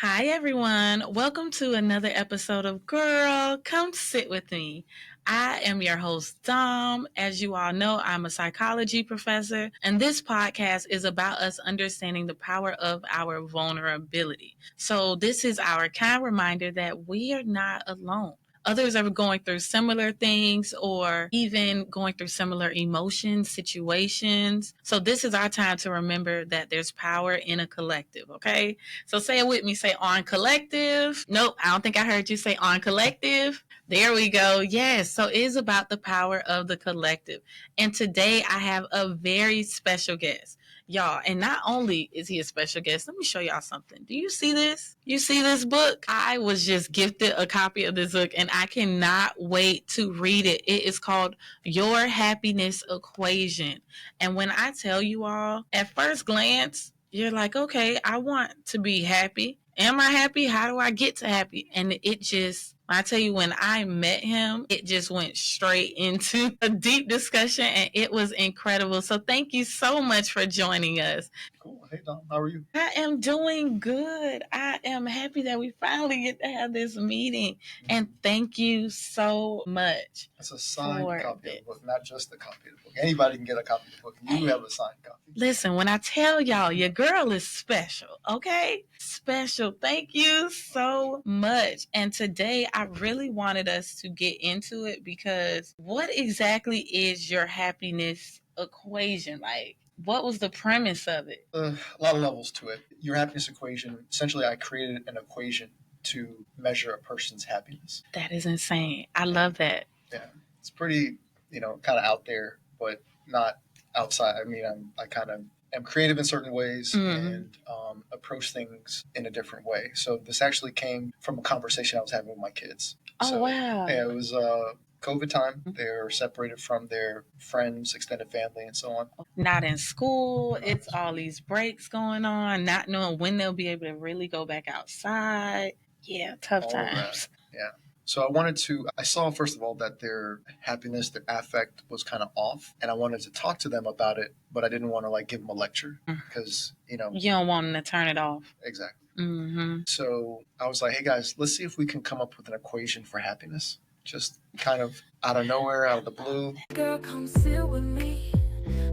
Hi, everyone. Welcome to another episode of Girl, Come Sit With Me. I am your host, Dom. As you all know, I'm a psychology professor, and this podcast is about us understanding the power of our vulnerability. So, this is our kind reminder that we are not alone. Others are going through similar things or even going through similar emotions, situations. So this is our time to remember that there's power in a collective, okay? So say it with me, say on collective. Nope, I don't think I heard you say on collective. There we go. Yes, so it is about the power of the collective. And today I have a very special guest. Y'all, and not only is he a special guest, let me show y'all something. Do you see this? You see this book? I was just gifted a copy of this book and I cannot wait to read it. It is called Your Happiness Equation. And when I tell you all, at first glance, you're like, okay, I want to be happy. Am I happy? How do I get to happy? And it just, I tell you, when I met him, it just went straight into a deep discussion and it was incredible. So thank you so much for joining us. Cool. Hey, Dom, how are you? I am doing good. I am happy that we finally get to have this meeting. And thank you so much. It's a signed copy of the book, not just a copy of the book. Anybody can get a copy of the book. You have a signed copy. Listen, when I tell y'all, your girl is special, okay? Special. Thank you so much. And today I really wanted us to get into it because what exactly is your happiness equation? Like, what was the premise of it? A lot of levels to it. Your happiness equation, essentially, I created an equation to measure a person's happiness. That is insane. I love that. Yeah. It's pretty, kind of out there, but not outside. I mean, I kind of am creative in certain ways and approach things in a different way. So this actually came from a conversation I was having with my kids. Oh, wow. Yeah, it was COVID time. They're separated from their friends, extended family, and so on. Not in school. It's all these breaks going on, not knowing when they'll be able to really go back outside. Yeah, tough times. Yeah. So I saw, first of all, that their happiness, their affect was kind of off. And I wanted to talk to them about it, but I didn't want to give them a lecture because, You don't want them to turn it off. Exactly. Mm-hmm. So I was like, hey guys, let's see if we can come up with an equation for happiness. Just kind of out of nowhere, out of the blue. Girl, come sit with me.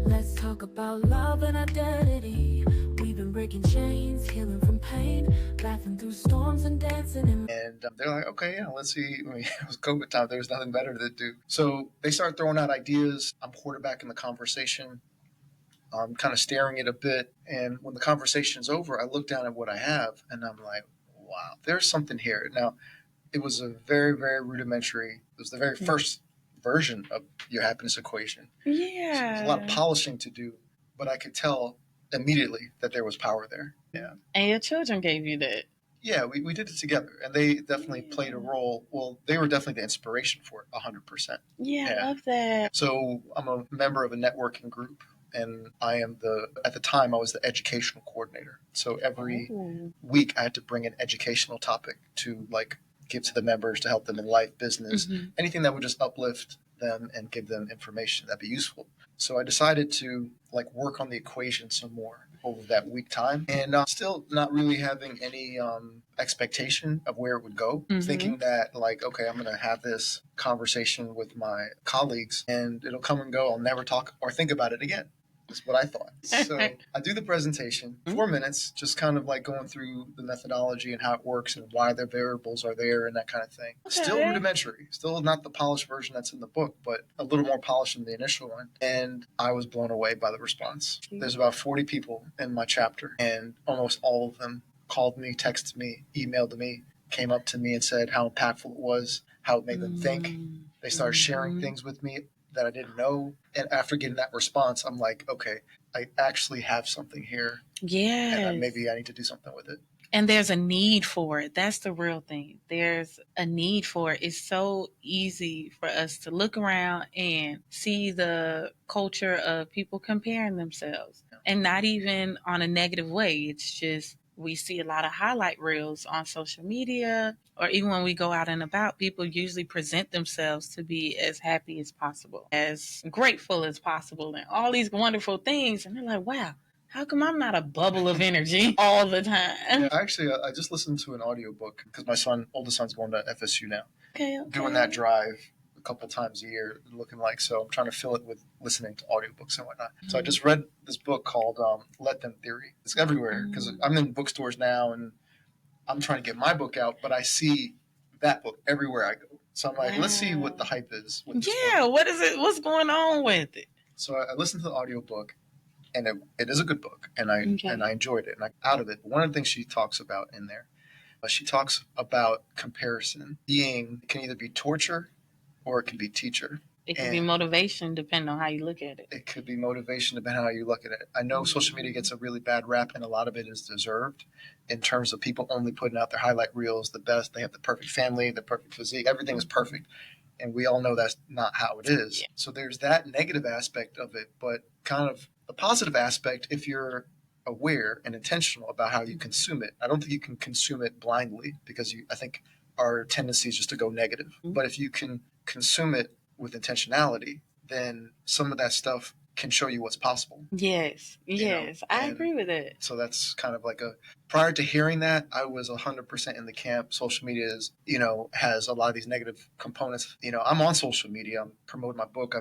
Let's talk about love and identity. We've been breaking chains, healing from pain, laughing through storms and dancing. And they're like, okay, yeah, let's see. I mean, it was COVID time. There was nothing better to do. So they start throwing out ideas. I'm quarterbacking the conversation. I'm kind of staring it a bit. And when the conversation's over, I look down at what I have and I'm like, wow, there's something here. Now, it was a very, very rudimentary, it was the very first version of your happiness equation. Yeah. So there's a lot of polishing to do, but I could tell immediately that there was power there. Yeah. And your children gave you that. Yeah, we did it together, and they definitely played a role. Well, they were definitely the inspiration for it, 100%. Yeah, I love that. So I'm a member of a networking group, and at the time, I was the educational coordinator. So every week, I had to bring an educational topic to give to the members to help them in life, business, anything that would just uplift them and give them information that'd be useful. So I decided to work on the equation some more over that week time, and still not really having any expectation of where it would go, thinking that okay, I'm going to have this conversation with my colleagues and it'll come and go. I'll never talk or think about it again. That's what I thought. So I do the presentation, 4 minutes, just kind of going through the methodology and how it works and why the variables are there and that kind of thing. Okay. Still rudimentary, still not the polished version that's in the book, but a little more polished than the initial one. And I was blown away by the response. There's about 40 people in my chapter, and almost all of them called me, texted me, emailed me, came up to me and said how impactful it was, how it made them think. They started sharing things with me that I didn't know. And after getting that response, I'm like, okay, I actually have something here. Yeah. And maybe I need to do something with it. And there's a need for it. That's the real thing. There's a need for it. It's so easy for us to look around and see the culture of people comparing themselves. And not even on a negative way. It's just we see a lot of highlight reels on social media, or even when we go out and about, people usually present themselves to be as happy as possible, as grateful as possible, and all these wonderful things. And they're like, wow, How come I'm not a bubble of energy all the time? Yeah, actually, I just listened to an audiobook because my oldest son's going to FSU now. Okay. Doing that drive a couple times a year, looking like, so I'm trying to fill it with listening to audiobooks and whatnot. So I just read this book called Let Them Theory. It's everywhere because I'm in bookstores now and I'm trying to get my book out, but I see that book everywhere I go. So I'm like, let's see what the hype is. Yeah, what is it? What's going on with it? So I listened to the audiobook, and it is a good book, and I enjoyed it, and I'm out of it. One of the things she talks about in there, she talks about comparison it can either be torture or it can be teacher. It could be motivation, depending on how you look at it. It could be motivation, depending on how you look at it. I know social media gets a really bad rap, and a lot of it is deserved in terms of people only putting out their highlight reels, the best. They have the perfect family, the perfect physique. Everything is perfect. And we all know that's not how it is. Yeah. So there's that negative aspect of it, but kind of the positive aspect, if you're aware and intentional about how you consume it. I don't think you can consume it blindly because I think our tendency is just to go negative. Mm-hmm. But if you can consume it with intentionality, then some of that stuff can show you what's possible. Yes, I agree with it. So that's kind of like prior to hearing that, I was 100% in the camp. Social media is, has a lot of these negative components. I'm on social media. I'm promoting my book.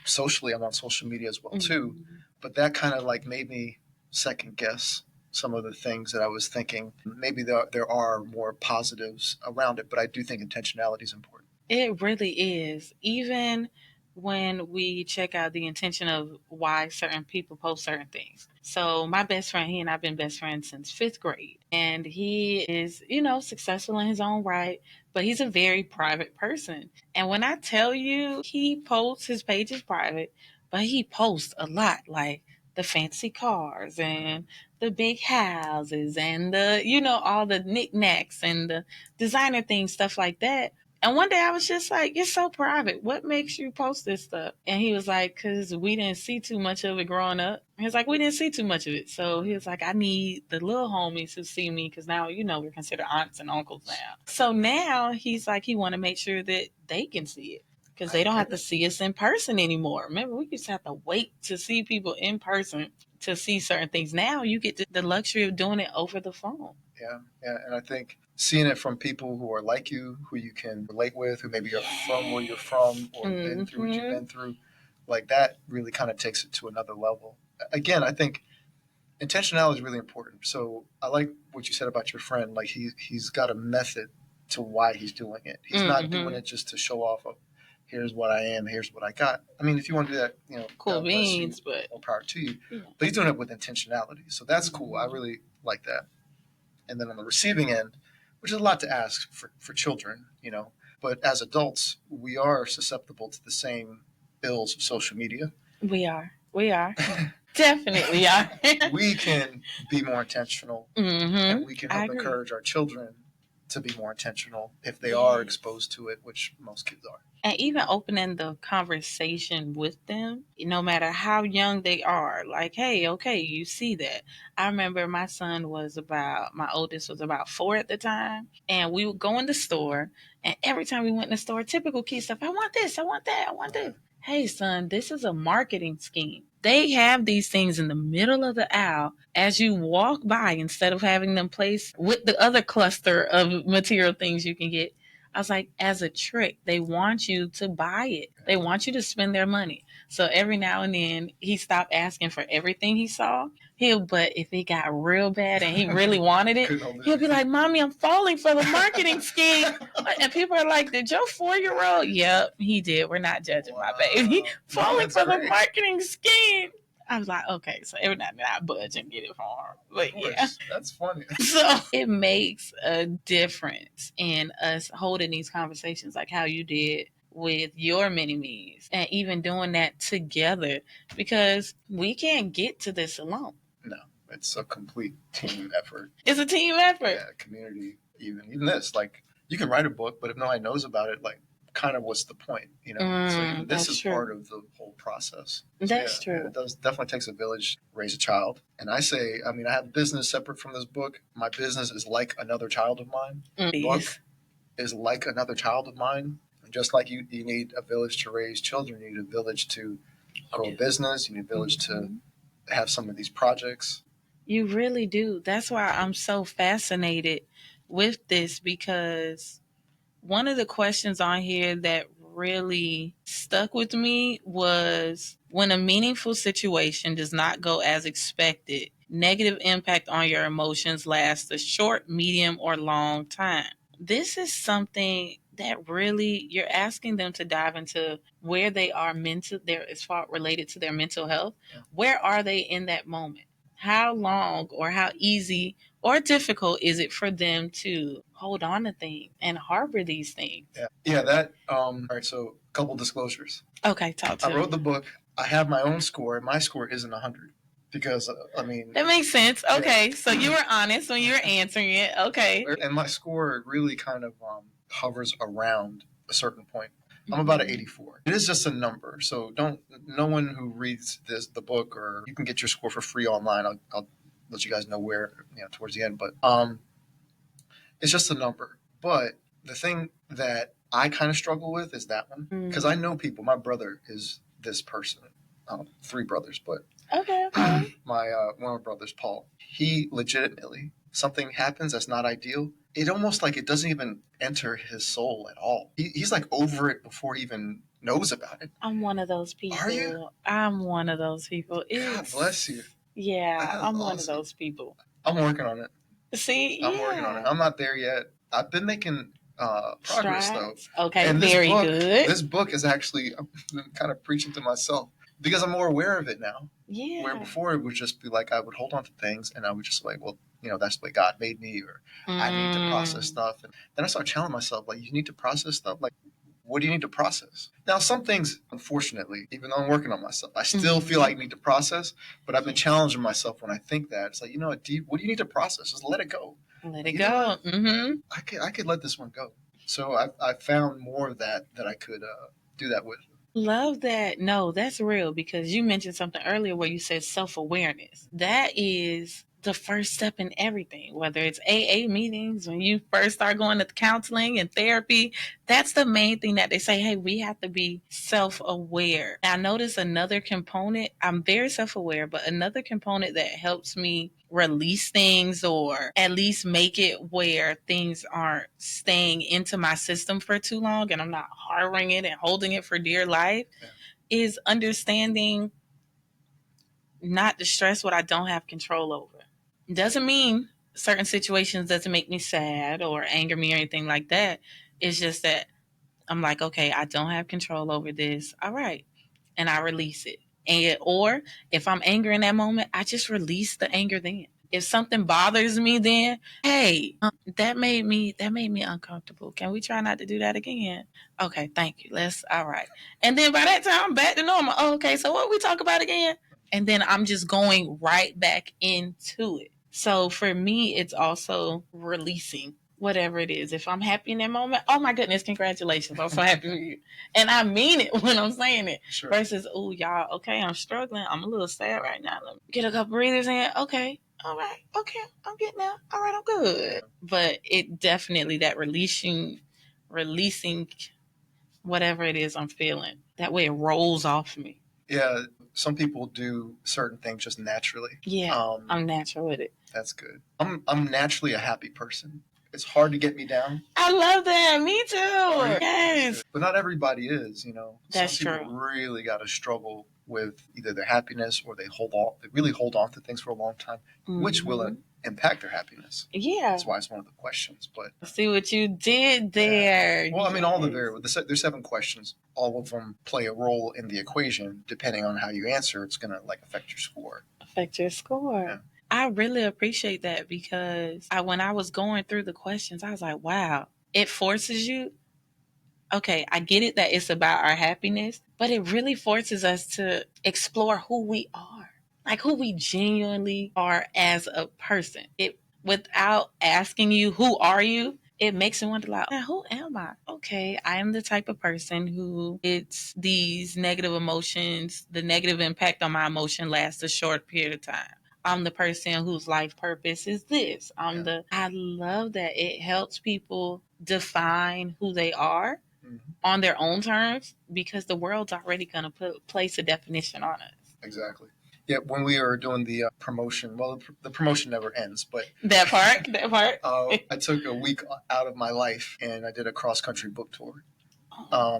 Socially, I'm on social media as well too. Mm-hmm. But that kind of like made me second guess some of the things that I was thinking. Maybe there are more positives around it, but I do think intentionality is important. It really is. Even when we check out the intention of why certain people post certain things. So my best friend, he and I've been best friends since 5th grade. And he is, successful in his own right, but he's a very private person. And when I tell you, he posts, his page is private, but he posts a lot, like the fancy cars and the big houses and all the knickknacks and the designer things, stuff like that. And one day I was just like, you're so private. What makes you post this stuff? And he was like, because we didn't see too much of it growing up. He was like, we didn't see too much of it. So he was like, I need the little homies who see me because now, we're considered aunts and uncles now. So now he's like, he want to make sure that they can see it because they don't have to see us in person anymore. Remember, we used to have to wait to see people in person to see certain things. Now you get the luxury of doing it over the phone. Yeah. And I think seeing it from people who are like you, who you can relate with, who maybe are from where you're from or been through what you've been through, like that really kind of takes it to another level. Again, I think intentionality is really important. So I like what you said about your friend. Like he's got a method to why he's doing it. He's not doing it just to show off of, here's what I am, here's what I got. I mean, if you want to do that, cool beans, but more power to you. Yeah. But he's doing it with intentionality. So that's cool. I really like that. And then on the receiving end, which is a lot to ask for children, but as adults, we are susceptible to the same ills of social media. We are. Definitely are. We can be more intentional, and we can help encourage our children to be more intentional if they are exposed to it, which most kids are. And even opening the conversation with them, no matter how young they are, like, hey, okay, you see that. I remember my oldest was about 4 at the time, and we would go in the store, and every time we went in the store, typical kid stuff, I want this, I want that, I want this. Hey, son, this is a marketing scheme. They have these things in the middle of the aisle as you walk by instead of having them placed with the other cluster of material things you can get. I was like, as a trick, they want you to buy it. They want you to spend their money. So every now and then he stopped asking for everything he saw. But if it got real bad and he really wanted it, he'll be like, Mommy, I'm falling for the marketing scheme. And people are like, did your 4-year-old? Yep, he did. We're not judging my baby. Falling for the marketing scheme. I was like, okay, so every now and then I budge and get it for him. But yeah. That's funny. So it makes a difference in us holding these conversations like how you did with your mini-me's and even doing that together because we can't get to this alone. No, it's a complete team effort. It's a team effort. Yeah, community, even this. Like, you can write a book, but if nobody knows about it, like, kind of what's the point, so this is true. Part of the whole process. That's true. It definitely takes a village to raise a child. And I have business separate from this book. My business is like another child of mine. The book is like another child of mine. And just like you need a village to raise children, you need a village to grow a business, you need a village to have some of these projects. You really do. That's why I'm so fascinated with this, because one of the questions on here that really stuck with me was, when a meaningful situation does not go as expected, negative impact on your emotions lasts a short, medium, or long time. This is something that really, you're asking them to dive into where they are mental, there as far related to their mental health. Yeah. Where are they in that moment? How long or how easy or difficult is it for them to hold on to things and harbor these things? Yeah, that all right, so a couple disclosures. Okay, talk to I me. wrote the book. I have my own score, and my score isn't 100 because That makes sense. Okay, so you were honest when you were answering it. Okay. and my score really kind of hovers around a certain point. I'm about an 84. It is just a number, so no one who reads the book, or you can get your score for free online. I'll let you guys know where, towards the end, but it's just a number. But the thing that I kind of struggle with is that one, because I know people. My brother is this person. 3 brothers, but Okay. my one of my brothers, Paul, he legitimately, something happens that's not ideal. It almost like it doesn't even enter his soul at all. He's like over it before he even knows about it. I'm one of those people. Are you? I'm one of those people. God bless you. Yeah, I'm one of those people. I'm working on it. See, I'm working on it. I'm not there yet. I've been making progress, strides, though. Okay, and very good. This book is actually, I'm kind of preaching to myself because I'm more aware of it now. Yeah. Where before it would just be like I would hold on to things and I would just like, well, that's the way God made me, or I need to process stuff. And then I started challenging myself, like, you need to process stuff. Like, what do you need to process? Now, some things, unfortunately, even though I'm working on myself, I still feel like I need to process. But I've been challenging myself when I think that. It's like, what do you need to process? Just let it go. Let it go. I could let this one go. So I found more of that I could do that with. Love that. No, that's real, because you mentioned something earlier where you said self-awareness. That is the first step in everything, whether it's AA meetings, when you first start going to counseling and therapy. That's the main thing that they say, hey, we have to be self-aware. I notice another component, I'm very self-aware, but another component that helps me release things, or at least make it where things aren't staying into my system for too long and I'm not harboring it and holding it for dear life, is understanding not to stress what I don't have control over. Doesn't mean certain situations doesn't make me sad or anger me or anything like that. It's just that I'm like, okay, I don't have control over this. All right. And I release it. Or if I'm angry in that moment, I just release the anger then. If something bothers me, then hey, that made me uncomfortable. Can we try not to do that again? Okay, thank you. All right. And then by that time, I'm back to normal. Oh, okay, so what we talk about again? And then I'm just going right back into it. So for me, it's also releasing whatever it is. If I'm happy in that moment, oh my goodness, congratulations. I'm so happy for you. And I mean it when I'm saying it. Sure. Versus, oh, y'all, okay, I'm struggling. I'm a little sad right now. Let me get a couple breathers in. Okay. All right. Okay. I'm getting there. All right. I'm good. But it definitely, that releasing whatever it is I'm feeling. That way it rolls off me. Yeah. Some people do certain things just naturally. Yeah. I'm natural with it. That's good. I'm naturally a happy person. It's hard to get me down. I love that. Me too. Yes. But not everybody is, That's Some people really got to struggle with either their happiness, or they really hold on to things for a long time, which will impact their happiness. Yeah. That's why it's one of the questions. But see what you did there. Yeah. Well, I mean, all there's 7 questions. All of them play a role in the equation. Depending on how you answer, it's going to affect your score. Yeah. I really appreciate that, because when I was going through the questions, I was like, wow, it forces you. Okay, I get it that it's about our happiness, but it really forces us to explore who we are, like who we genuinely are as a person. It, without asking you, who are you? It makes me wonder, like, who am I? Okay, I am the type of person who, it's these negative emotions, the negative impact on my emotion lasts a short period of time. I'm the person whose life purpose is this. I love that it helps people define who they are on their own terms, because the world's already going to place a definition on us. Exactly. Yeah, when we were doing the promotion, well, the promotion never ends, but that part. I took a week out of my life and I did a cross country book tour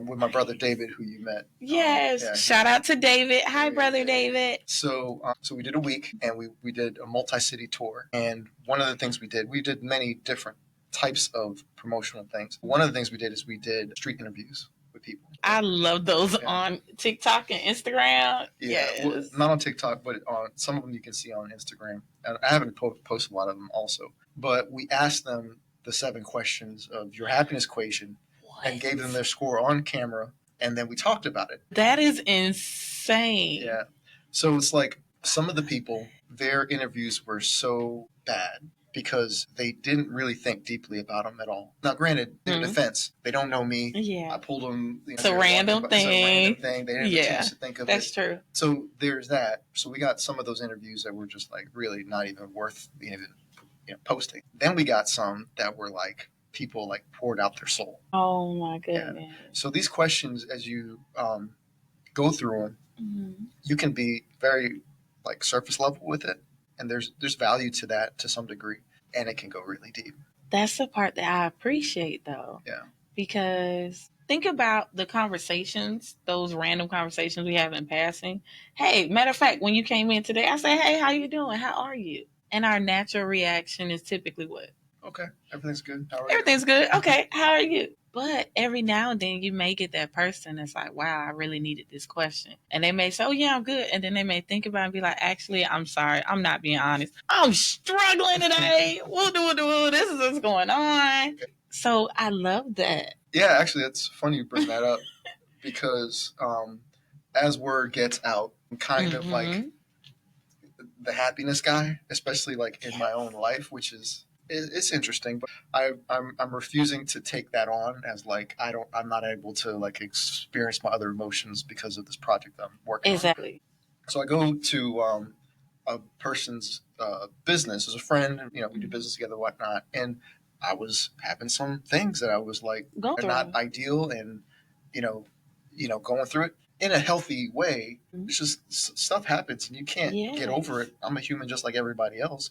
with my brother David, who you met. Yes, shout out to David. Hi, brother David. So we did a week and we did a multi-city tour. And one of the things we did many different types of promotional things. One of the things we did is we did street interviews with people. I love those on TikTok and Instagram. Yeah, well, not on TikTok, but on some of them you can see on Instagram. And I haven't posted a lot of them also. But we asked them the 7 questions of your happiness equation and gave them their score on camera. And then we talked about it. That is insane. Yeah. So it's like some of the people, their interviews were so bad because they didn't really think deeply about them at all. Now, granted, in defense, they don't know me. Yeah. I pulled them. It's a random thing. They didn't have a chance to think of it. That's true. So there's that. So we got some of those interviews that were just like really not even worth even posting. Then we got some that were like people like poured out their soul. Oh my goodness. Yeah. So these questions, as you go through them, you can be very like surface level with it, and there's value to that to some degree, and it can go really deep. That's the part that I appreciate, though. Yeah. Because think about the conversations, those random conversations we have in passing. Hey, matter of fact, when you came in today, I said, "Hey, how you doing? How are you?" And our natural reaction is typically what? Okay, everything's good. How are Everything's good. Okay, how are you? But every now and then you may get that person that's like, wow, I really needed this question. And they may say, oh, yeah, I'm good. And then they may think about it and be like, actually, I'm sorry. I'm not being honest. I'm struggling today. This is what's going on. So I love that. Yeah, actually, it's funny you bring that up because as word gets out, I'm kind of like the happiness guy, especially like in my own life, which is it's interesting, but I'm refusing to take that on as like I'm not able to like experience my other emotions because of this project I'm working on. Exactly. So I go to a person's business as a friend, and we do business together, whatnot, and I was having some things that I was like are not ideal, and going through it in a healthy way. It's just stuff happens and you can't get over it. I'm a human just like everybody else,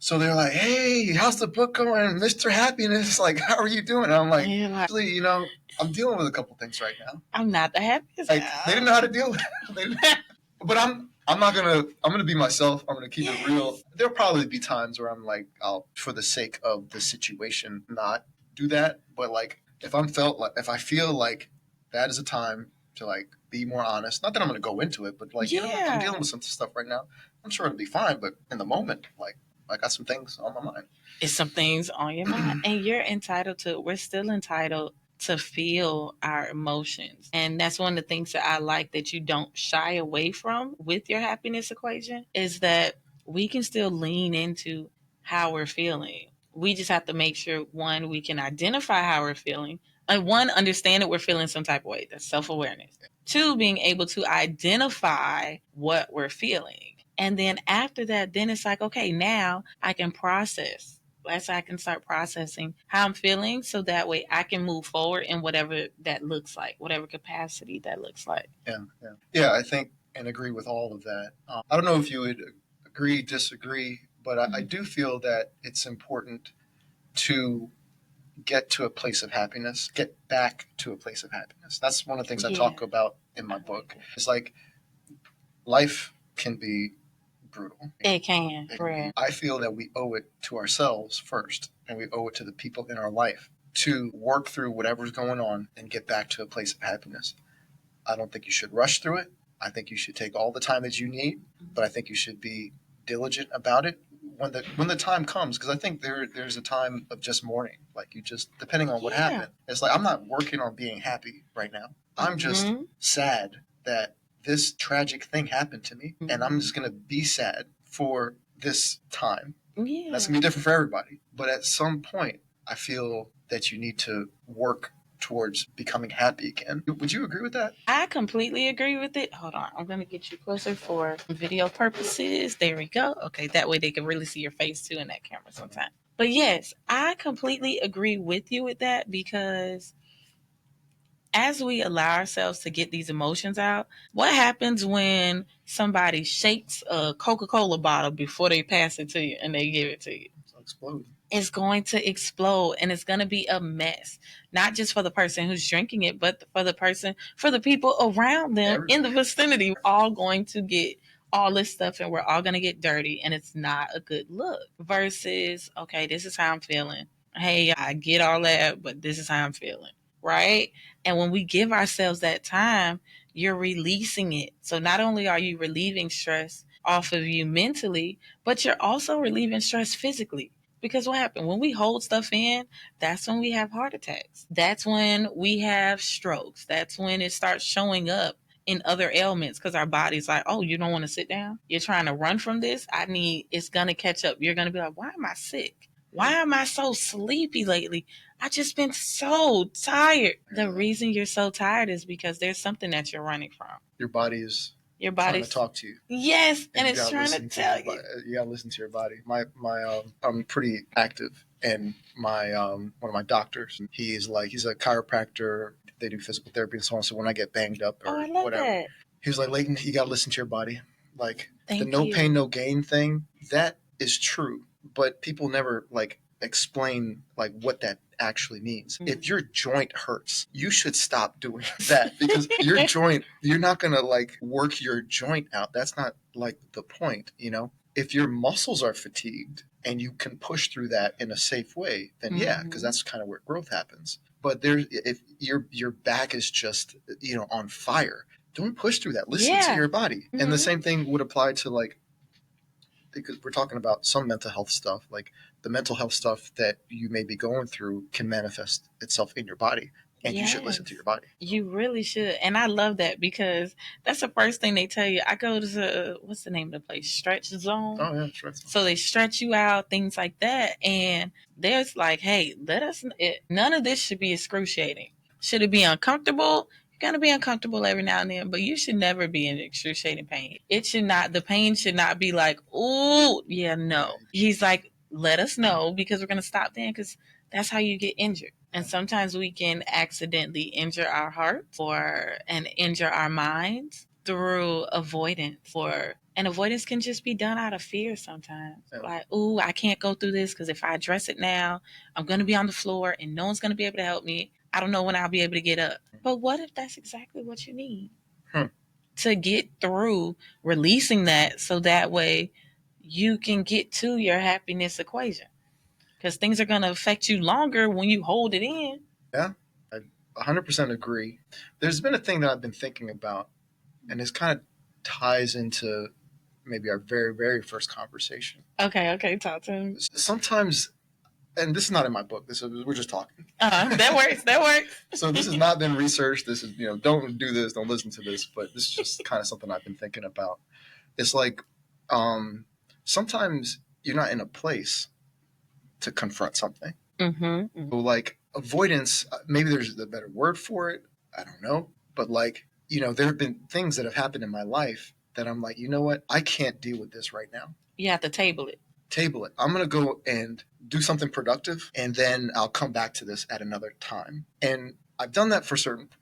So they're like, hey, how's the book going, Mr. Happiness? Like, how are you doing? And I'm like, actually, I'm dealing with a couple things right now. I'm not the happiest. Like, they didn't know how to deal with it. But I'm gonna be myself. I'm gonna keep it real. There'll probably be times where I'm like, I'll, for the sake of the situation, not do that. But like, if I feel like that is a time to like be more honest. Not that I'm gonna go into it, but like, I'm dealing with some stuff right now. I'm sure it'll be fine, but in the moment, like, I got some things on my mind. It's some things on your mind, and you're entitled to. We're still entitled to feel our emotions. And that's one of the things that I like that you don't shy away from with your happiness equation, is that we can still lean into how we're feeling. We just have to make sure, one, we can identify how we're feeling, and one, understand that we're feeling some type of way. That's self-awareness. 2, being able to identify what we're feeling. And then after that, then it's like, okay, now I can process. I can start processing how I'm feeling, so that way I can move forward in whatever that looks like, whatever capacity that looks like. Yeah. I think and agree with all of that. I don't know if you would agree, disagree, but I do feel that it's important to get to a place of happiness, get back to a place of happiness. That's one of the things I talk about in my book. It's like life can be brutal. It can. I feel that we owe it to ourselves first, and we owe it to the people in our life to work through whatever's going on and get back to a place of happiness. I don't think you should rush through it. I think you should take all the time that you need, but I think you should be diligent about it when the time comes, because I think there's a time of just mourning. Like, you just, depending on what happened, it's like, I'm not working on being happy right now. I'm just sad that this tragic thing happened to me, and I'm just going to be sad for this time. Yeah. That's going to be different for everybody. But at some point, I feel that you need to work towards becoming happy again. Would you agree with that? I completely agree with it. Hold on. I'm going to get you closer for video purposes. There we go. Okay, that way they can really see your face too in that camera sometime. But yes, I completely agree with you with that, because as we allow ourselves to get these emotions out, what happens when somebody shakes a Coca-Cola bottle before they pass it to you and they give it to you? It'll explode. It's going to explode and it's going to be a mess, not just for the person who's drinking it, but for the people around them in the vicinity. All going to get all this stuff and we're all going to get dirty and it's not a good look. Versus, okay, this is how I'm feeling. Hey, I get all that, but this is how I'm feeling. Right? And when we give ourselves that time, you're releasing it. So not only are you relieving stress off of you mentally, but you're also relieving stress physically. Because what happened? When we hold stuff in, that's when we have heart attacks. That's when we have strokes. That's when it starts showing up in other ailments because our body's like, oh, you don't want to sit down? You're trying to run from this? It's going to catch up. You're going to be like, why am I sick? Why am I so sleepy lately? I just been so tired. The reason you're so tired is because there's something that you're running from. Your body's Your trying body's to talk to you. Yes, and you it's gotta trying to listen tell your you. You gotta listen to your body. I'm pretty active, and my one of my doctors, he's a chiropractor. They do physical therapy and so on. So when I get banged up or I love whatever, that. he was like, Leighton, you gotta listen to your body. Like the Thank no you. pain, no gain thing. That is true, but people never explain what that actually means. If your joint hurts, you should stop doing that because your joint, you're not gonna work your joint out. That's not the point, you know. If your muscles are fatigued and you can push through that in a safe way, then yeah, because that's kind of where growth happens. But if your back is just on fire, don't push through that. Listen to your body. And the same thing would apply to because we're talking about some mental health stuff, the mental health stuff that you may be going through can manifest itself in your body. And you should listen to your body. You really should. And I love that because that's the first thing they tell you. I go to, what's the name of the place? Stretch Zone. Oh, yeah, Stretch Zone. So they stretch you out, things like that. And there's hey, none of this should be excruciating. Should it be uncomfortable? You're going to be uncomfortable every now and then, but you should never be in excruciating pain. The pain should not be oh, yeah, no. He's like, let us know because we're going to stop then because that's how you get injured. And sometimes we can accidentally injure our hearts and injure our minds through avoidance. And avoidance can just be done out of fear sometimes. Ooh, I can't go through this because if I address it now, I'm going to be on the floor and no one's going to be able to help me. I don't know when I'll be able to get up. But what if that's exactly what you need to get through releasing that so that way you can get to your happiness equation? Because things are going to affect you longer when you hold it in. Yeah, I 100% agree. There's been a thing that I've been thinking about, and this kind of ties into maybe our very, very first conversation. Okay, talk to me. Sometimes, and this is not in my book. We're just talking. That works. So this has not been researched. This is don't do this, don't listen to this. But this is just kind of something I've been thinking about. It's sometimes you're not in a place to confront something. Mm-hmm. So avoidance, maybe there's a better word for it. I don't know. But there have been things that have happened in my life that I'm like, you know what? I can't deal with this right now. You have to table it. I'm going to go and do something productive, and then I'll come back to this at another time. And I've done that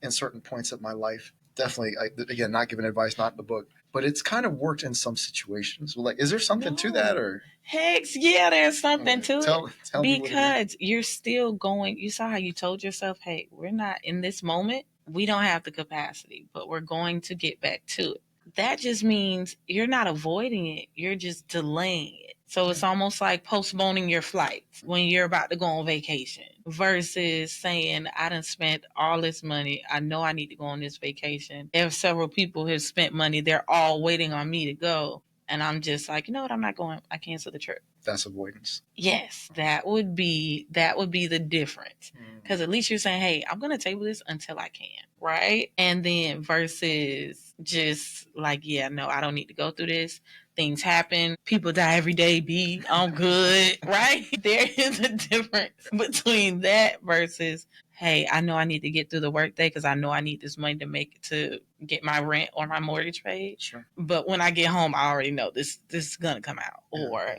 in certain points of my life. Definitely, again, not giving advice, not in the book, but it's kind of worked in some situations. Well, is there something to that, or? Heck, yeah, there's something to it. Tell because you're still going. You saw how you told yourself, "Hey, we're not in this moment. We don't have the capacity, but we're going to get back to it." That just means you're not avoiding it. You're just delaying it. So it's almost like postponing your flight when you're about to go on vacation versus saying, I done spent all this money. I know I need to go on this vacation. If several people have spent money, they're all waiting on me to go. And I'm just like, you know what? I'm not going. I cancel the trip. That's avoidance. Yes, that would be the difference. Because at least you're saying, hey, I'm going to table this until I can. Right. And then versus just yeah, no, I don't need to go through this. Things happen. People die every day. I'm good. Right. There is a difference between that versus, hey, I know I need to get through the workday because I know I need this money to get my rent or my mortgage paid. Sure. But when I get home, I already know this is going to come out. Or,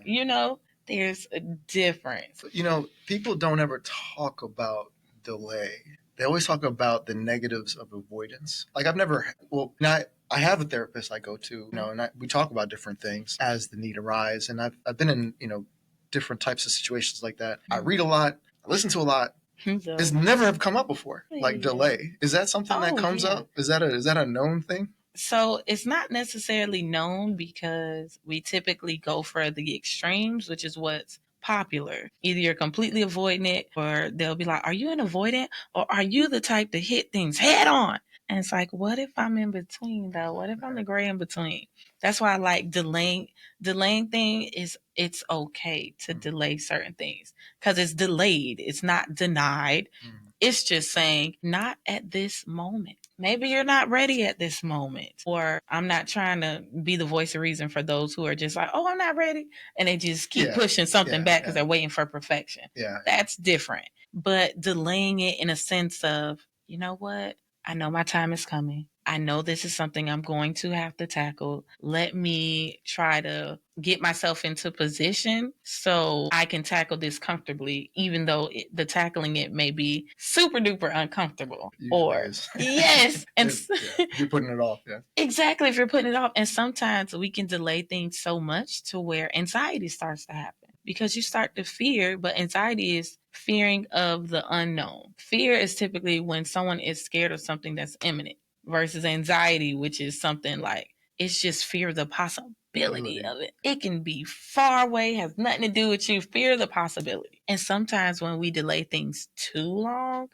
there's a difference. People don't ever talk about delay. they always talk about the negatives of avoidance. Like I have a therapist I go to, and we talk about different things as the need arise. And I've been in, different types of situations like that. I read a lot, I listen to a lot. It's never have come up before, like delay. Is that something that comes up? Is that a known thing? So it's not necessarily known because we typically go for the extremes, which is what's popular. Either you're completely avoiding it, or they'll be like, are you an avoidant, or are you the type to hit things head on? And it's like, what if I'm in between though? What if I'm the gray in between? That's why I like delaying. Delaying thing is, it's okay to delay certain things because it's delayed. It's not denied. It's just saying, not at this moment. Maybe you're not ready at this moment. Or I'm not trying to be the voice of reason for those who are just like, oh, I'm not ready. And they just keep pushing something back because they're waiting for perfection. Yeah. That's different. But delaying it in a sense of, you know what? I know my time is coming. I know this is something I'm going to have to tackle. Let me try to get myself into position so I can tackle this comfortably, even though the tackling it may be super duper uncomfortable. Yes. And if you're putting it off. Yeah. Exactly. If you're putting it off. And sometimes we can delay things so much to where anxiety starts to happen because you start to fear, but anxiety is fearing of the unknown. Fear is typically when someone is scared of something that's imminent versus anxiety, which is something like it's just fear of the possibility of it. It can be far away, has nothing to do with you. Fear the possibility. And sometimes when we delay things too long,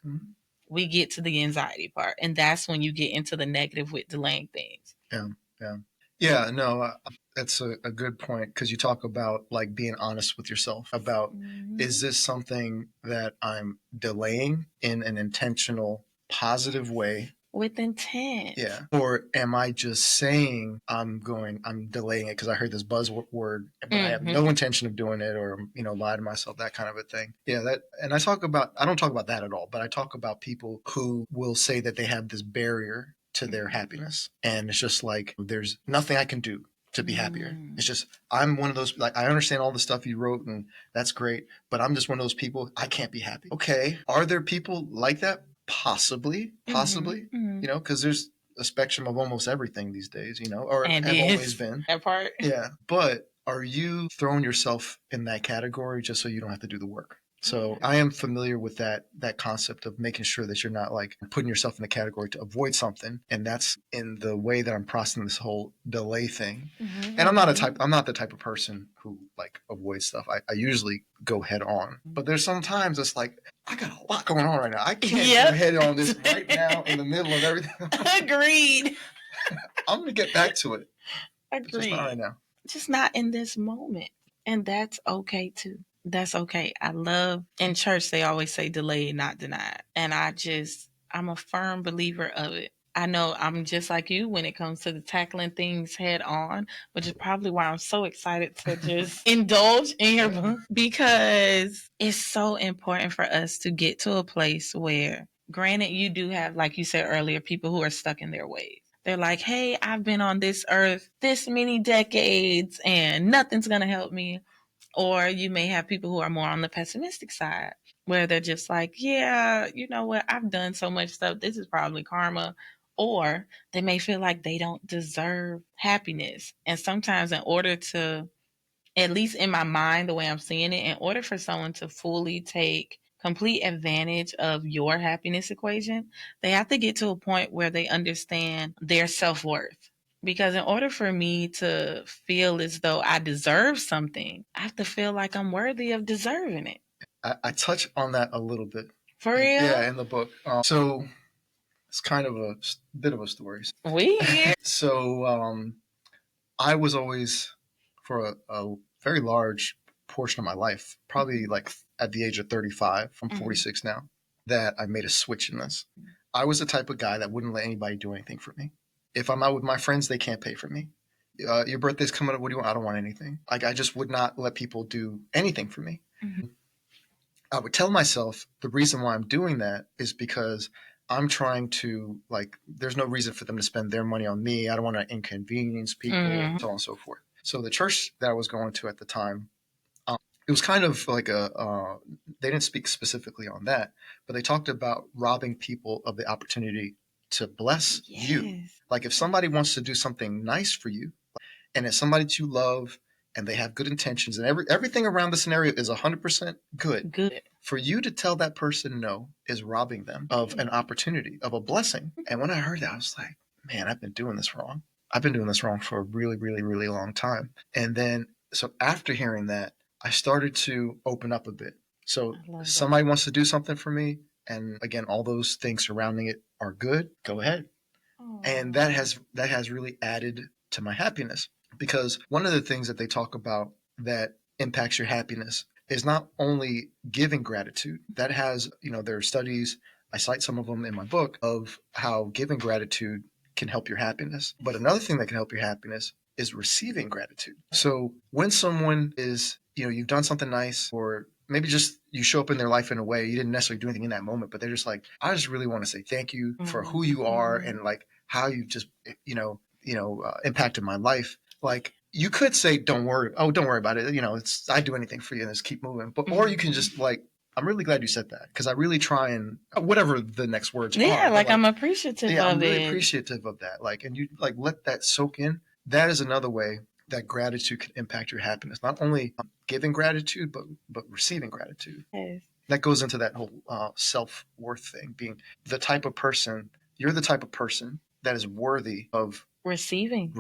we get to the anxiety part. And that's when you get into the negative with delaying things. Yeah, no, that's a good point because you talk about like being honest with yourself about is this something that I'm delaying in an intentional, positive way? With intent. Yeah. Or am I just saying I'm delaying it because I heard this buzzword, but I have no intention of doing it or, lie to myself, that kind of a thing. Yeah. And I don't talk about that at all, but I talk about people who will say that they have this barrier to their happiness. And it's just like, there's nothing I can do to be happier. It's just, I'm one of those, like, I understand all the stuff you wrote and that's great, but I'm just one of those people, I can't be happy. Okay. Are there people like that? Possibly, because there's a spectrum of almost everything these days, or have always been. That part. Yeah. But are you throwing yourself in that category just so you don't have to do the work? So I am familiar with that concept of making sure that you're not like putting yourself in the category to avoid something. And that's in the way that I'm processing this whole delay thing. And I'm not the type of person who like avoids stuff. I usually go head on. But there's sometimes it's like, I got a lot going on right now. I can't go head on this right now in the middle of everything. Agreed. I'm going to get back to it. Agreed. Just not right now. Just not in this moment. And that's okay too. That's okay. I love, in church, they always say delay, not denied. And I'm a firm believer of it. I know I'm just like you when it comes to the tackling things head on, which is probably why I'm so excited to just indulge in your book because it's so important for us to get to a place where, granted, you do have, like you said earlier, people who are stuck in their ways. They're like, hey, I've been on this earth this many decades and nothing's going to help me. Or you may have people who are more on the pessimistic side where they're just like, yeah, you know what? I've done so much stuff. This is probably karma. Or they may feel like they don't deserve happiness. And sometimes in order to, at least in my mind, the way I'm seeing it, in order for someone to fully take complete advantage of your happiness equation, they have to get to a point where they understand their self-worth. Because in order for me to feel as though I deserve something, I have to feel like I'm worthy of deserving it. I touch on that a little bit. For real? Yeah, in the book. So it's kind of a bit of a story. Weird. So I was always, for a very large portion of my life, probably like at the age of 35, I'm 46 now, that I made a switch in this. I was the type of guy that wouldn't let anybody do anything for me. If I'm out with my friends, they can't pay for me. Your birthday's coming up. What do you want? I don't want anything. Like, I just would not let people do anything for me. I would tell myself the reason why I'm doing that is because I'm trying to, like, there's no reason for them to spend their money on me. I don't want to inconvenience people, so on and so forth. So the church that I was going to at the time, it was kind of like they didn't speak specifically on that, but they talked about robbing people of the opportunity to bless you. Like if somebody wants to do something nice for you, and it's somebody that you love, and they have good intentions, and everything around the scenario is 100% good. For you to tell that person no is robbing them of an opportunity, of a blessing. And when I heard that, I was like, man, I've been doing this wrong. I've been doing this wrong for a really, really, really long time. And then, so after hearing that, I started to open up a bit. So somebody wants to do something for me, and again, all those things surrounding it are good, go ahead. And that has really added to my happiness, because one of the things that they talk about that impacts your happiness is not only giving gratitude. That has, there are studies, I cite some of them in my book, of how giving gratitude can help your happiness. But another thing that can help your happiness is receiving gratitude. So when someone is, you've done something nice, or maybe just you show up in their life in a way you didn't necessarily do anything in that moment, but they're just like, I just really want to say thank you for who you are, and like how you've just, impacted my life. Like you could say, don't worry about it. I'd do anything for you, and just keep moving. But, or you can just like, I'm really glad you said that, because I really try and whatever the next words are. Yeah, like I'm appreciative of it. I'm really appreciative of that. Like, and you like let that soak in. That is another way that gratitude can impact your happiness. Not only giving gratitude, but receiving gratitude. Yes. That goes into that whole self-worth thing, being the type of person, you're the type of person that is worthy of receiving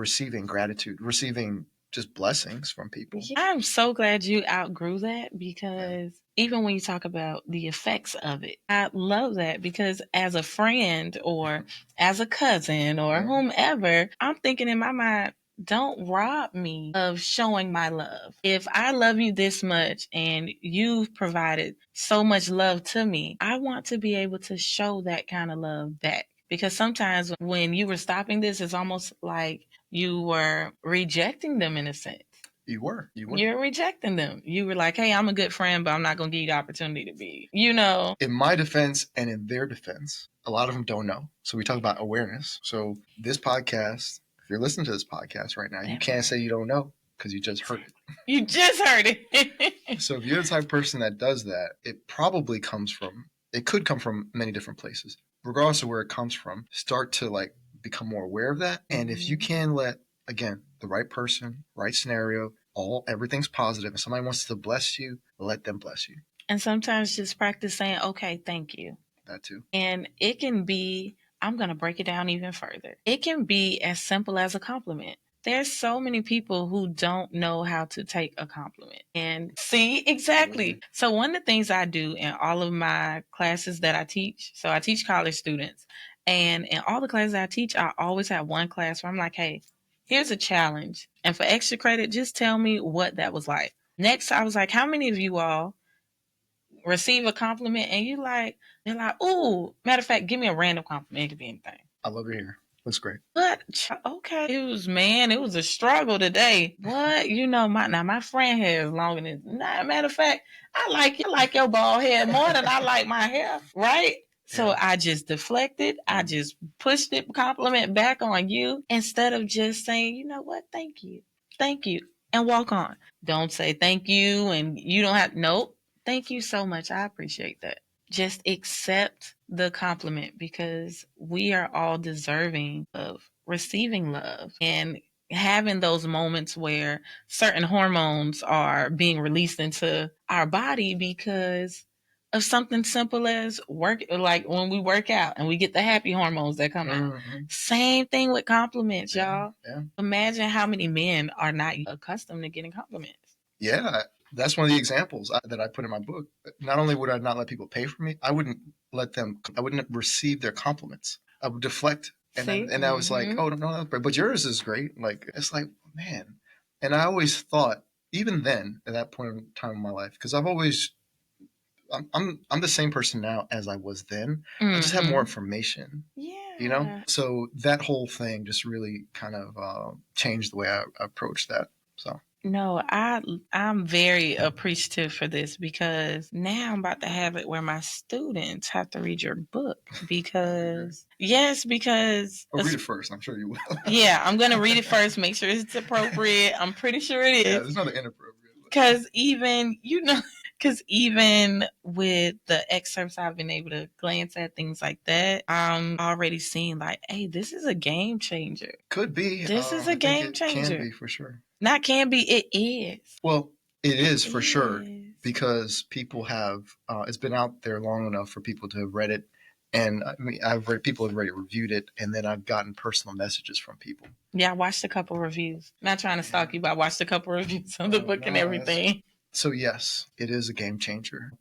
gratitude, receiving just blessings from people. I'm so glad you outgrew that, because even when you talk about the effects of it, I love that, because as a friend or as a cousin or whomever, I'm thinking in my mind, don't rob me of showing my love. If I love you this much and you've provided so much love to me, I want to be able to show that kind of love back. Because sometimes when you were stopping this, it's almost like you were rejecting them in a sense. You were. You're rejecting them. You were like, hey, I'm a good friend, but I'm not going to give you the opportunity to be, In my defense and in their defense, a lot of them don't know. So we talk about awareness. So this podcast, if you're listening to this podcast right now, you can't say you don't know, because you just heard it. You just heard it. So if you're the type of person that does that, it could come from many different places. Regardless of where it comes from, start to like become more aware of that. And if you can let, again, the right person, right scenario, everything's positive, and somebody wants to bless you, let them bless you. And sometimes just practice saying, okay, thank you. That too. And it can be, I'm going to break it down even further. It can be as simple as a compliment. There's so many people who don't know how to take a compliment. And see, exactly. Mm-hmm. So one of the things I do in all of my classes that I teach, so I teach college students, and in all the classes I teach, I always have one class where I'm like, hey, here's a challenge. And for extra credit, just tell me what that was like. Next, I was like, how many of you all receive a compliment and they're like, ooh, matter of fact, give me a random compliment. It could be anything. I love it here. Looks great. But okay, it was a struggle today. What? My friend hair is longer than, matter of fact, I like your bald head more than I like my hair, right? So I just deflected. I just pushed the compliment back on you, instead of just saying, you know what, thank you, and walk on. Don't say thank you and you don't have, nope, thank you so much. I appreciate that. Just accept the compliment, because we are all deserving of receiving love and having those moments where certain hormones are being released into our body because of something simple as work, like when we work out and we get the happy hormones that come out. Same thing with compliments, y'all. Yeah. Imagine how many men are not accustomed to getting compliments. Yeah, that's one of the examples that I put in my book. Not only would I not let people pay for me, I wouldn't receive their compliments. I would deflect. And I was like, oh, no, but yours is great. Like, it's like, man. And I always thought, even then, at that point in time in my life, because I'm the same person now as I was then. I just have more information. Yeah. So that whole thing just really kind of changed the way I approached that. So. No, I'm very appreciative for this, because now I'm about to have it where my students have to read your book, because read it first. I'm sure you will. Yeah, I'm going to read it first, make sure it's appropriate. I'm pretty sure it is. Yeah, there's nothing inappropriate. Because even, because even with the excerpts I've been able to glance at, things like that, I'm already seeing like, hey, this is a game changer. Could be. This is a game changer. Can be for sure. Not can be, it is. Well, it is for sure, because people have, it's been out there long enough for people to have read it. And I mean, people have already reviewed it, and then I've gotten personal messages from people. Yeah, I watched a couple reviews. Not trying to stalk you, but I watched a couple reviews of the book and everything. So yes, it is a game changer.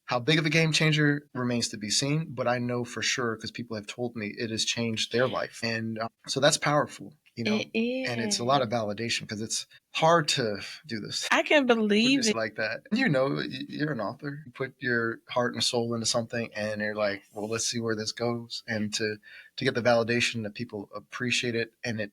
How big of a game changer remains to be seen, but I know for sure, because people have told me, it has changed their life. And so that's powerful, you know. It is. And it's a lot of validation, because it's hard to do this. I can believe it. Like that. You know, you're an author. You put your heart and soul into something, and you're like, well, let's see where this goes. And to get the validation that people appreciate it, and it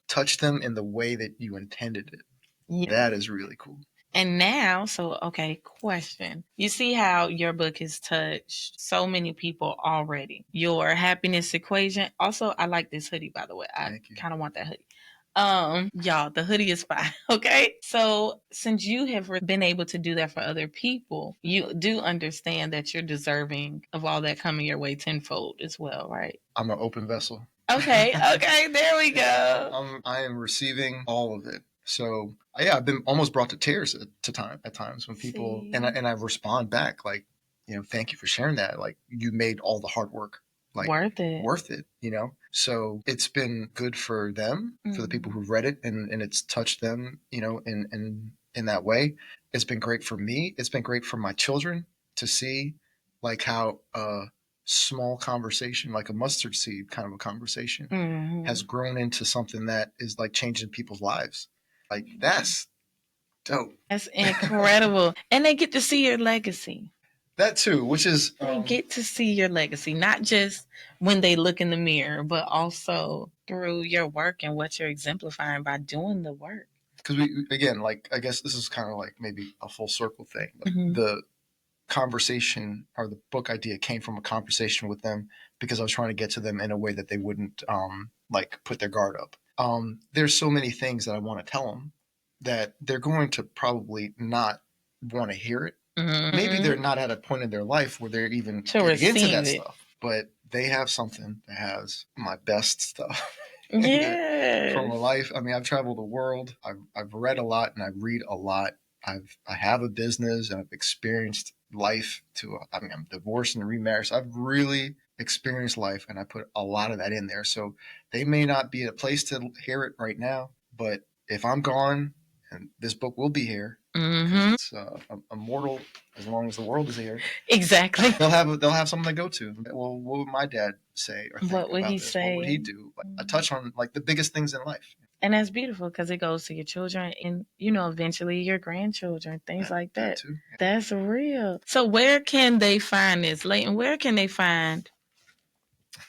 touched them in the way that you intended it. Yeah. That is really cool. And now, okay, question. You see how your book has touched so many people already. Your happiness equation. Also, I like this hoodie, by the way. I kind of want that hoodie. Y'all, the hoodie is fine. Okay. So since you have been able to do that for other people, you do understand that you're deserving of all that coming your way tenfold as well, right? I'm an open vessel. Okay. There we go. I am receiving all of it. So yeah, I've been almost brought to tears at times when people, and I respond back like, you know, thank you for sharing that. Like, you made all the hard work like worth it, you know? So it's been good for them, for the people who've read it, and it's touched them, you know, in that way. It's been great for me. It's been great for my children to see like how small conversation, like a mustard seed kind of a conversation, has grown into something that is like changing people's lives. Like, that's dope. That's incredible. And they get to see your legacy. That too, which is... They get to see your legacy, not just when they look in the mirror, but also through your work and what you're exemplifying by doing the work. Because again, like, I guess this is kind of like maybe a full circle thing. Like, the conversation or the book idea came from a conversation with them, because I was trying to get to them in a way that they wouldn't like put their guard up. There's so many things that I want to tell them that they're going to probably not want to hear it. Maybe they're not at a point in their life where they're even getting into that stuff, but they have something that has my best stuff. Yeah. From a life. I mean, I've traveled the world. I've read a lot, and I read a lot. I have a business, and I've experienced life I'm divorced and remarried. So I've really experienced life, and I put a lot of that in there. So they may not be in a place to hear it right now, but if I'm gone, and this book will be here, it's immortal as long as the world is here. Exactly. They'll have something to go to. Well, what would my dad say? Or think what would about he this? say? What would he do? Like, I touch on like the biggest things in life. And that's beautiful, because it goes to your children and, you know, eventually your grandchildren, things like that. Too. Yeah. That's real. So where can they find this? Leighton, where can they find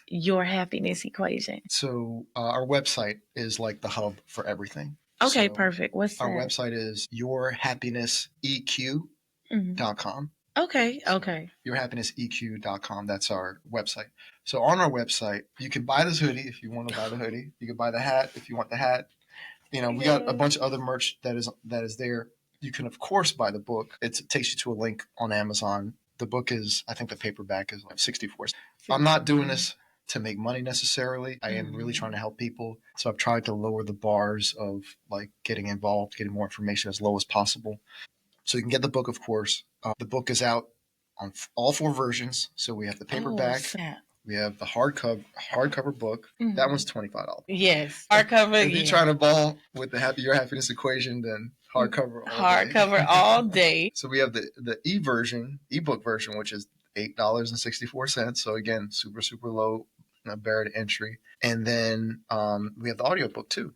your happiness equation? So our website is like the hub for everything. Okay, so perfect. What's that? Our website is yourhappinesseq.com. Okay. Yourhappinesseq.com. That's our website. So on our website, you can buy this hoodie if you want to buy the hoodie. You can buy the hat if you want the hat. You know, we got a bunch of other merch that is there. You can, of course, buy the book. It takes you to a link on Amazon. The book is, I think the paperback is like $64. I'm not doing this to make money necessarily. I am really trying to help people. So I've tried to lower the bars of like getting involved, getting more information as low as possible. So you can get the book, of course. The book is out on all 4 versions. So we have the paperback. We have the hardcover book. That one's $25. Yes, hardcover. If you're trying to ball with your happiness equation, then hardcover all day. So we have the ebook version, which is $8.64. So again, super, super low barrier to entry. And then we have the audiobook too,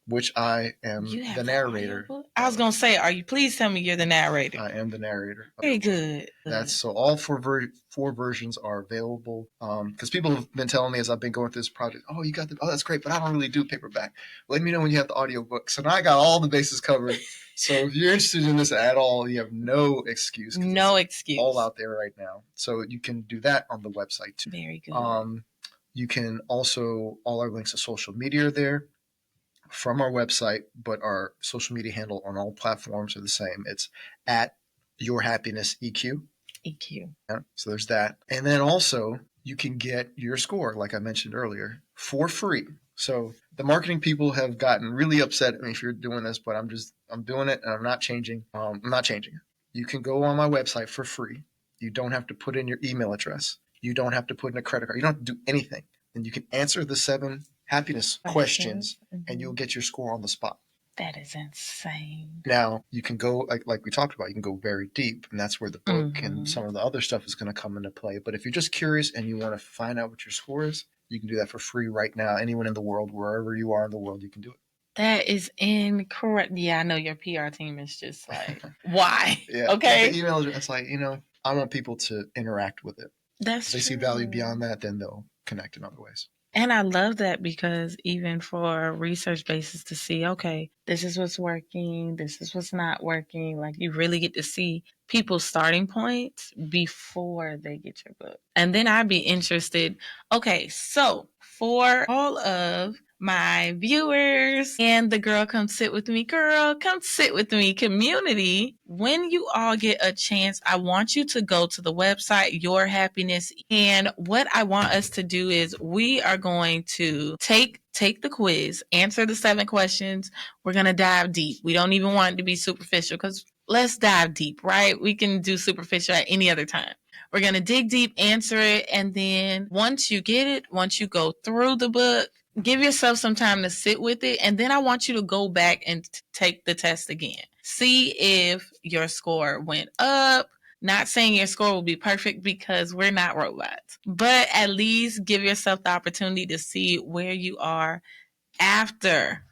which I am the narrator. I was going to say, please tell me you're the narrator. I am the narrator. Very good. So all 4 versions are available. Because people have been telling me as I've been going through this project, oh, you got that's great, but I don't really do paperback. Let me know when you have the audiobook. So now I got all the bases covered. So if you're interested in this at all, you have no excuse. No excuse. All out there right now. So you can do that on the website too. Very good. You can also, all our links to social media are there. from our website, but our social media handle on all platforms are the same. It's at Your Happiness EQ. EQ. Yeah, so there's that. And then also, you can get your score, like I mentioned earlier, for free. So the marketing people have gotten really upset at me if you're doing this, but I'm doing it, and I'm not changing. I'm not changing it. You can go on my website for free. You don't have to put in your email address. You don't have to put in a credit card. You don't have to do anything. And you can answer the 7 happiness questions, and you'll get your score on the spot. That is insane. Now, you can go, like we talked about, you can go very deep, and that's where the book and some of the other stuff is going to come into play. But if you're just curious and you want to find out what your score is, you can do that for free right now. Anyone in the world, wherever you are in the world, you can do it. That is incorrect. Yeah, I know your PR team is just like, why? Yeah. Okay. The email, it's like, I want people to interact with it. That's if they see value beyond that, then they'll connect in other ways. And I love that because even for research basis to see, okay, this is what's working, this is what's not working, like you really get to see people's starting points before they get your book. And then I'd be interested, okay, so for all of my viewers and the Girl Come Sit With Me community, when you all get a chance, I want you to go to the website Your Happiness. And what I want us to do is we are going to take the quiz, answer the 7 questions. We're going to dive deep. We don't even want it to be superficial because let's dive deep, right? We can do superficial at any other time. We're going to dig deep, answer it, and then once you get it, once you go through the book, give yourself some time to sit with it, and then I want you to go back and take the test again. See if your score went up. Not saying your score will be perfect because we're not robots, but at least give yourself the opportunity to see where you are after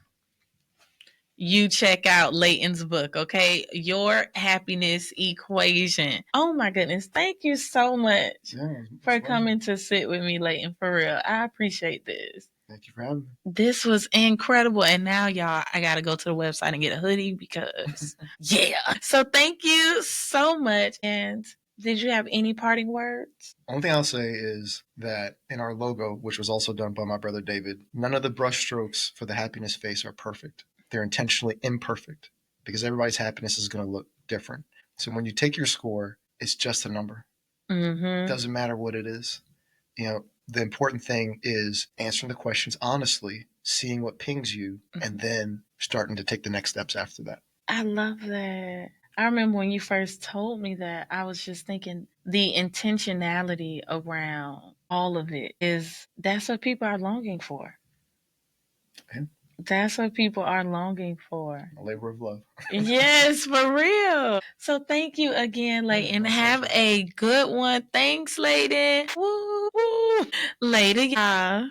you check out Leighton's book, okay? Your Happiness Equation. Oh my goodness. Thank you so much for coming to sit with me, Leighton, for real. I appreciate this. Thank you for having me. This was incredible. And now, y'all, I got to go to the website and get a hoodie because, yeah. So thank you so much. And did you have any parting words? Only thing I'll say is that in our logo, which was also done by my brother David, none of the brush strokes for the happiness face are perfect. They're intentionally imperfect because everybody's happiness is going to look different. So when you take your score, it's just a number. It doesn't matter what it is. The important thing is answering the questions honestly, seeing what pings you, and then starting to take the next steps after that. I love that. I remember when you first told me that, I was just thinking the intentionality around all of it that's what people are longing for. Okay. That's what people are longing for. A labor of love. Yes, for real. So thank you again, Leighton. Have a good one. Thanks, Leighton. Woo, woo. Later, y'all.